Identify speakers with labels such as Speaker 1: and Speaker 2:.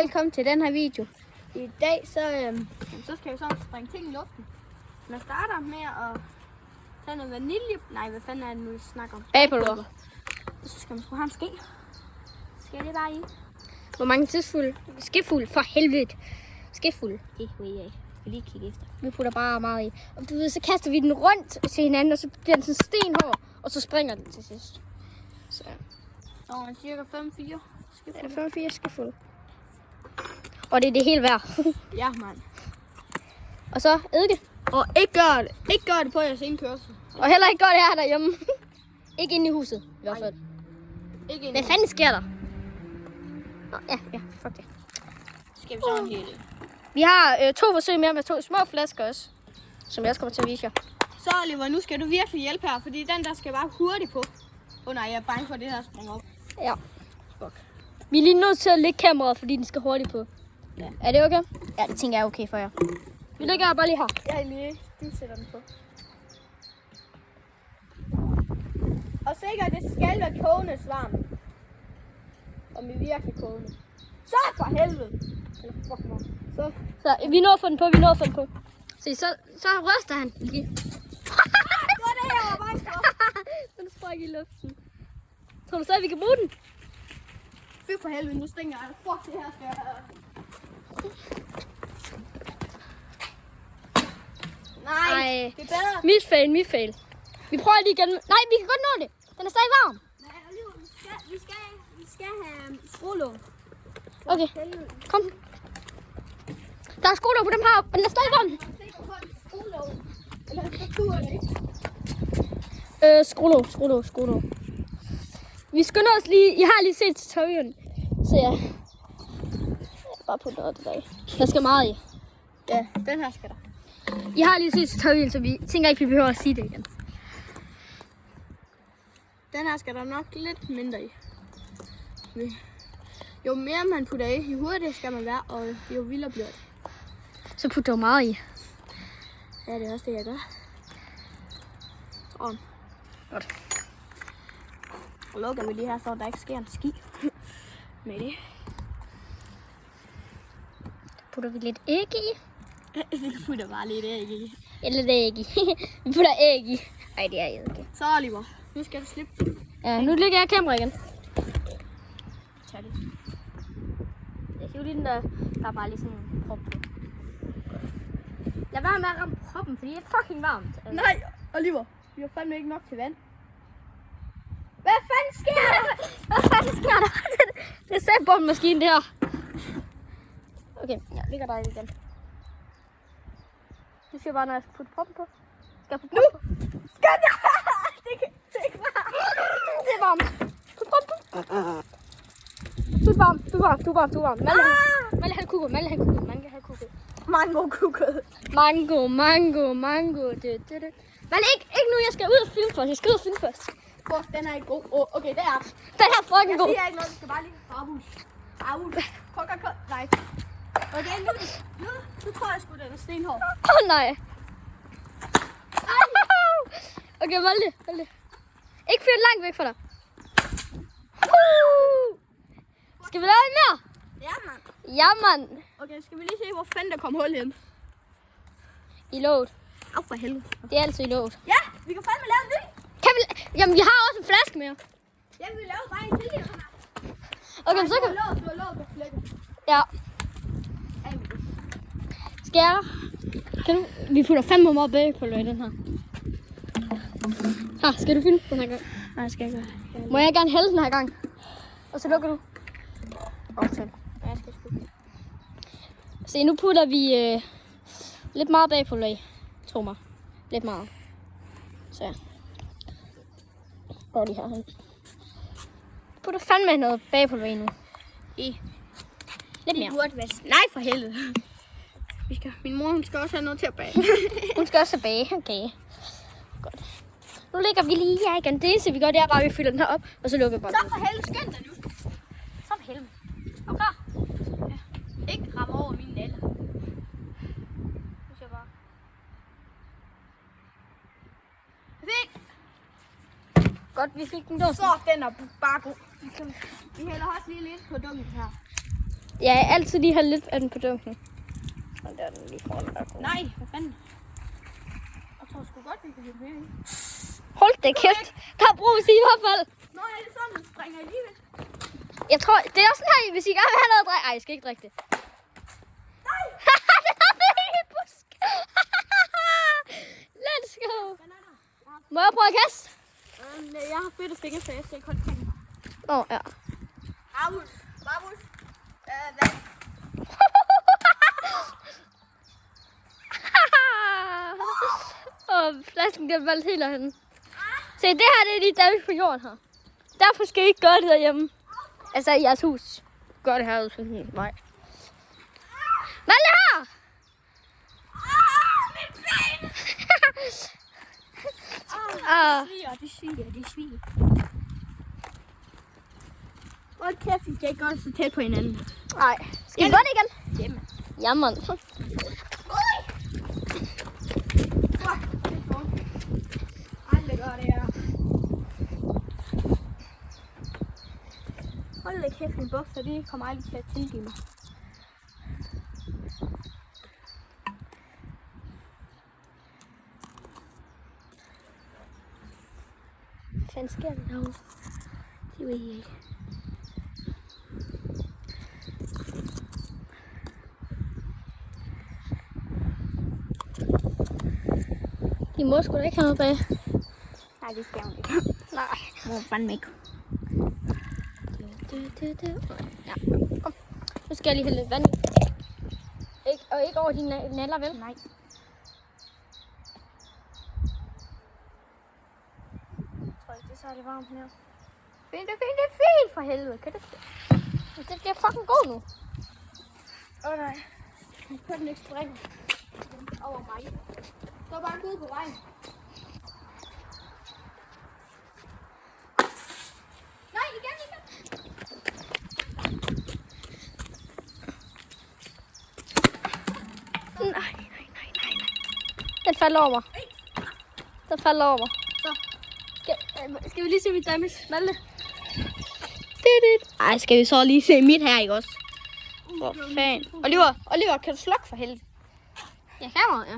Speaker 1: velkommen til den her video. I dag så
Speaker 2: skal vi sådan springe ting i luften. Man starter med at tage noget vanilje. Nej, hvad fanden er det nu, vi snakker om?
Speaker 1: bagpulver.
Speaker 2: Så skal man sgu have en ske. Skal det bare i?
Speaker 1: Hvor mange tidsfulde? Skefuld, for helvede. Skefuld.
Speaker 2: Det ved jeg ikke. Vi lige kigge efter.
Speaker 1: Vi putter bare meget i. Og du ved, så kaster vi den rundt til hinanden, og så bliver den sådan stenhård, og så springer den til sidst. Så
Speaker 2: Så er cirka 5-4
Speaker 1: er det 5-4 skefuld. Og det er det hele værd.
Speaker 2: Ja, mand.
Speaker 1: Og så eddike.
Speaker 2: Og ikke gør det på jeres indkørsel.
Speaker 1: Og heller ikke gør det her derhjemme. Ikke inde i huset, i hvert fald.
Speaker 2: Ikke
Speaker 1: Hvad fanden sker der? Nå, ja, fuck det.
Speaker 2: Skal vi sådan hele.
Speaker 1: Vi har 2 forsøg mere med 2 små flasker også, som jeg også kommer til at vise jer.
Speaker 2: Så Oliver, nu skal du virkelig hjælpe her, fordi den der skal bare hurtigt på. Nej, jeg er bange for det her springer op.
Speaker 1: Ja.
Speaker 2: Fuck.
Speaker 1: Vi er lige nødt til at lægge kameraet, fordi den skal hurtigt på.
Speaker 2: Ja.
Speaker 1: Er det okay? Ja, det tænker jeg er okay for jer. Vi lægger bare lige her.
Speaker 2: Jeg er lige, du sætter den på. Og sikkert, det skal være kogende varmt. Om vi virkelig kogende. Så for helvede! Eller fuck mig.
Speaker 1: Så vi når at få den på, Se, så ryster han lige.
Speaker 2: Så er det her, jeg var bange for.
Speaker 1: Den sprang i luften. Tror du så, at vi kan bruge den?
Speaker 2: Fy for helvede, nu stinker jeg. Fuck, det her skal jeg... Nej, det er bedre.
Speaker 1: Mit fail. Vi prøver lige igen. Nej, vi kan godt nå det. Den er stadig varm.
Speaker 2: Nej, Oliver, vi skal have skruelåg.
Speaker 1: Okay, kom. Der er skruelåg på dem her, og den er stadig varm.
Speaker 2: Eller struktur, ikke?
Speaker 1: Skruelåg. Vi skynder os lige. I har lige set tutorialen. Så ja. Bare putte noget tilbage. Der skal meget i.
Speaker 2: Ja, den her skal der.
Speaker 1: I har lige set tutorialen, så vi tænker ikke, vi behøver at sige det igen.
Speaker 2: Den her skal der nok lidt mindre i. Jo mere man putter i, jo hurtigere skal man være, og jo vildere bliver det.
Speaker 1: Så putter du meget i.
Speaker 2: Ja, det er også det, jeg gør. Sådan.
Speaker 1: Godt.
Speaker 2: Og lukker vi lige her, så der ikke sker en ski med det.
Speaker 1: Putter vi lidt æg i.
Speaker 2: Vi putter bare lidt æg i.
Speaker 1: Eller æg i. Vi putter æg i. Ej, det er æg ikke.
Speaker 2: Så Oliver, nu skal du slippe.
Speaker 1: Ja, nu lægger jeg kameraet igen.
Speaker 2: Tag det.
Speaker 1: Jeg hiver lige den der er bare lige sådan en prop på. Lad være med at ramme proppen, fordi det er fucking varmt. Altså.
Speaker 2: Nej, Oliver, vi har fandme ikke nok til vand. Hvad fanden sker der?
Speaker 1: Det er sætbåndmaskinen det her. Okay, jeg ligger der igen. Du siger bare, når jeg skal putte proppen på. Skal jeg putte proppen på?
Speaker 2: Skal jeg? Det er ikke varmt.
Speaker 1: Det er varmt. Put proppen på. Du er varm. Malle have kugel. Mango. Malle, ikke nu, jeg skal ud og filme først.
Speaker 2: Fuck, den er ikke god. Okay, det er den.
Speaker 1: Den er fucking god.
Speaker 2: Jeg siger ikke noget, du skal bare lige Aarhus. Nej. Okay, nu tror jeg sgu, den er stenhård.
Speaker 1: Nej. Okay, Malte. Ikke fyr langt væk fra dig. Skal vi lave mere? Ja, mand.
Speaker 2: Okay, skal vi lige se, hvor fanden der kom hul hen?
Speaker 1: I låget.
Speaker 2: Au for helvede.
Speaker 1: Det er altid i låget.
Speaker 2: Ja, vi kan fandme lave en ny.
Speaker 1: Jamen, vi har også en flaske mere.
Speaker 2: Jamen, vi laver bare en til her.
Speaker 1: Okay, så kan vi...
Speaker 2: Du har låget på flækken.
Speaker 1: Ja. Skal jeg? Vi putter fandme meget bagpulver i den her. Her, skal du filme den her gang?
Speaker 2: Nej, skal jeg gøre.
Speaker 1: Må jeg gerne hælde den her gang? Og så lukker du. Okay.
Speaker 2: Ja, jeg skal sgu.
Speaker 1: Se, nu putter vi lidt meget bagpulver i. Tro mig. Lidt meget. Så ja. Går de herhen. Putter fandme noget bagpulver i nu. Lidt mere.
Speaker 2: Nej, for helvede. Min mor, hun skal også have noget til at bage.
Speaker 1: Hun skal også bage. Okay. Godt. Nu lægger vi lige her igen. Det eneste vi gør, det er bare, at vi fylder den her op, og så lukker vi bare.
Speaker 2: Så for helvede, skynd dig nu.
Speaker 1: Så for helvede. Er du klar?
Speaker 2: Ja. Ikke ramme over mine nætter.
Speaker 1: Nu skal jeg bare. Godt, vi fik den dåse.
Speaker 2: Så den er bare god. Vi hælder også lige lidt på dunken her.
Speaker 1: Ja, altid lige have lidt af den på dunken. Og der er den lige foran der.
Speaker 2: Nej, hvad fanden? Jeg tror sgu godt, vi kan hælde mere i.
Speaker 1: Hold da kæft. Der er brug i hvert fald.
Speaker 2: Nå, er det sådan, den springer alligevel?
Speaker 1: Jeg tror, det er også sådan her, hvis I gerne vil have noget at drikke. Ej, jeg skal ikke drikke det.
Speaker 2: Nej!
Speaker 1: Det har vi ikke i busk. Let's go. Må jeg prøve at kaste?
Speaker 2: Jeg har fedte fingre, så jeg skal ikke holde fingre.
Speaker 1: Nå, ja.
Speaker 2: Barbus. Hvad?
Speaker 1: Og flasken den valgte helt derhen. Se, det her det er lige Danmark på jorden her. Derfor skal I ikke gøre det derhjemme. Altså i jeres hus. Gør det herude på sådan en vej. Malle her!
Speaker 2: Mit ben! Det sviger. Hold kæft, vi skal ikke gøre det så tæt på hinanden.
Speaker 1: Nej. Skal vi gøre det igen?
Speaker 2: Hjemme.
Speaker 1: Jamen.
Speaker 2: Aldrig gør det her. Hold da kæft, min bukser, de kommer aldrig til at tilgive mig.
Speaker 1: Hvad fanden sker der derovre? Det ved jeg ikke. De må sgu da ikke have noget bag.
Speaker 2: Nej, det skal hun ikke.
Speaker 1: Nej.
Speaker 2: Må fandme ikke.
Speaker 1: Ja. Kom. Nu skal jeg lige hælde lidt vand i. Og ikke over dine naller, vel?
Speaker 2: Nej. Jeg tror ikke, det er særlig varmt her.
Speaker 1: Det er fint for helvede. Kan det ikke? Det bliver fucking god nu.
Speaker 2: Nej. Jeg kan den ikke springe over mig. Der er bare en gud på vejen. Nej, igen.
Speaker 1: Nej. Den falder over mig. Den falder over mig.
Speaker 2: Så.
Speaker 1: Skal vi lige se mit damis? Malle? Ej, skal vi så lige se mit her, ikke også? Hvor fanden? Oliver, kan du slukke for helvede? Jeg kan, ja.